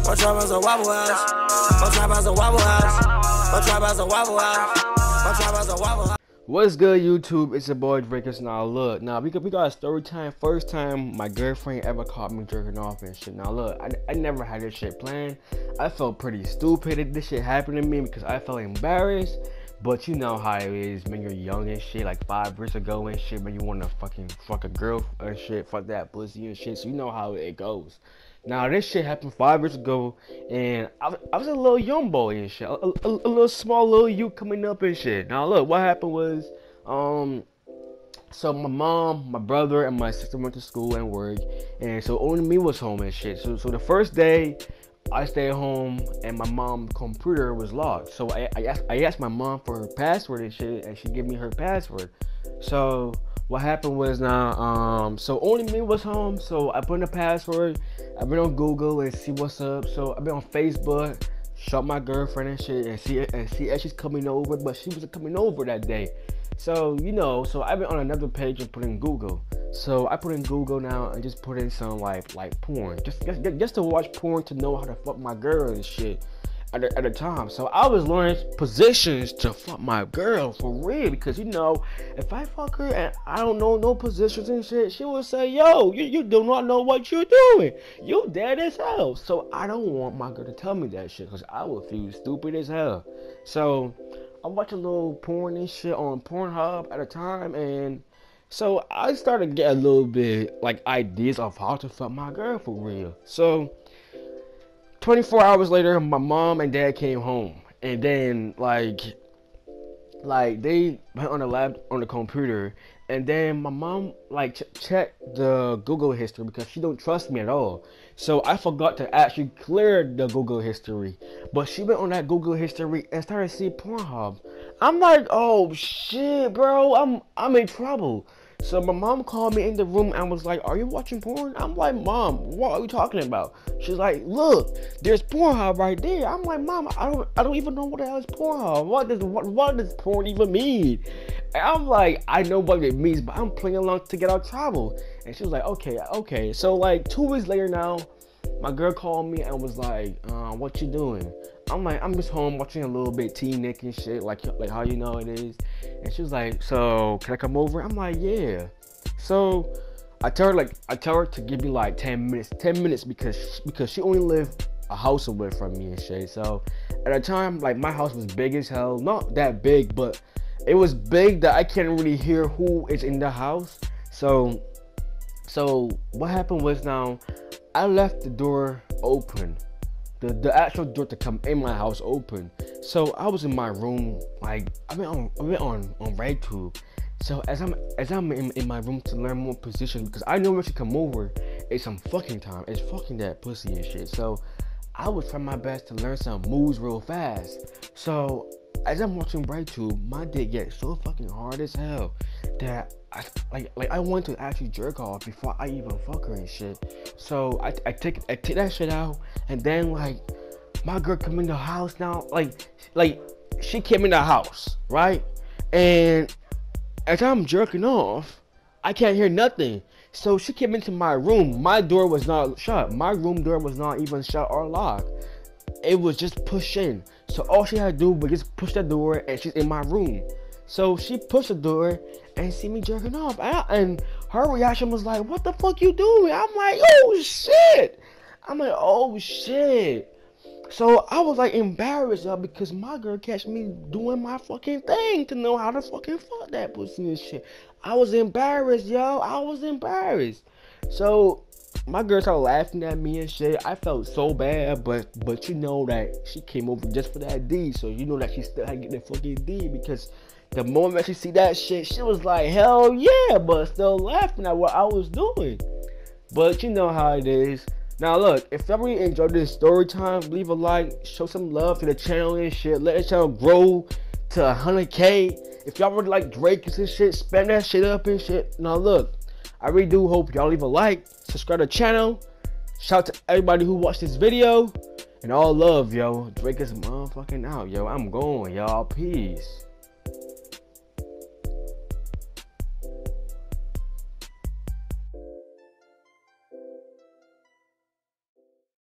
My trap house a Waffle House. My trap house a Waffle House. My trap house a Waffle House. My trap house a Waffle House. What's good, YouTube? It's your boy Drekus. Now look, we got a story time. First time my girlfriend ever caught me jerking off and shit. Now look, I never had this shit planned. I felt pretty stupid that this shit happened to me because I felt embarrassed. But you know how it is when you're young and shit, like 5 years ago and shit, when you want to fucking fuck a girl and shit, fuck that pussy and shit. So you know how it goes. Now this shit happened 5 years ago, and I was a little young boy and shit, a little small little you coming up and shit. Now look, what happened was, so my mom, my brother, and my sister went to school and work, and so only me was home and shit. So the first day, I stayed home and my mom's computer was locked. So I asked my mom for her password and shit, and she gave me her password. So what happened was so only me was home. So I put in the password. I've been on Google and see what's up. So I've been on Facebook, shot my girlfriend and shit, and see if she's coming over, but she wasn't coming over that day. So you know, so I've been on another page and put in Google. So I put in Google now and just put in some like porn, just to watch porn to know how to fuck my girl and shit at the time. So I was learning positions to fuck my girl for real, because you know, if I fuck her and I don't know no positions and shit, she will say, yo, you do not know what you're doing, you dead as hell. So I don't want my girl to tell me that shit, because I would feel stupid as hell. So I watch a little porn and shit on Pornhub at a time, and so I started to get a little bit like ideas of how to fuck my girl for real. So 24 hours later, my mom and dad came home, and then like they went on the lab on the computer, and then my mom like checked the Google history because she don't trust me at all. So I forgot to actually clear the Google history, but she went on that Google history and started seeing Pornhub. I'm like, oh shit, bro, I'm in trouble. So my mom called me in the room and was like, are you watching porn? I'm like, Mom, what are you talking about? She's like, look, there's Pornhub right there. I'm like, Mom, I don't even know what the hell is Pornhub. What does porn even mean? And I'm like, I know what it means, but I'm playing along to get out of trouble. And she was like, okay. So like 2 weeks later now, my girl called me and was like, what you doing? I'm like, I'm just home watching a little bit T-Nick and shit, like how you know it is. And she was like, so can I come over? I'm like, yeah. So I tell her to give me like 10 minutes because she only lived a house away from me and shit. So at the time, like my house was big as hell, not that big, but it was big that I can't really hear who is in the house. So what happened was I left the door open. The actual door to come in my house open. So I was in my room, like I went on RedTube. So as I'm in my room to learn more positions, because I know when she come over, it's some fucking time. It's fucking that pussy and shit. So I was trying my best to learn some moves real fast. So as I'm watching RedTube, my dick gets so fucking hard as hell that I want to actually jerk off before I even fuck her and shit. So I take that shit out, and then like my girl come in the house now, like she came in the house, right? And as I'm jerking off, I can't hear nothing. So she came into my room. My door was not shut. My room door was not even shut or locked. It was just pushed in. So all she had to do was just push the door, and she's in my room. So she pushed the door and see me jerking off, and her reaction was like, what the fuck you doing? I'm like, oh shit. So I was like embarrassed, because my girl catch me doing my fucking thing to know how to fucking fuck that pussy and shit. I was embarrassed, yo. So my girl started laughing at me and shit. I felt so bad, but you know that she came over just for that D, so you know that she still had to get the fucking D, because the moment she see that shit, she was like, hell yeah, but still laughing at what I was doing. But you know how it is. Now look, if y'all really enjoyed this story time, leave a like, show some love to the channel and shit. Let the channel grow to 100K. If y'all really like Drekus and shit, spam that shit up and shit. Now look, I really do hope y'all leave a like, subscribe to the channel. Shout out to everybody who watched this video. And all love, yo. Drekus motherfucking out, yo. I'm going, y'all. Peace.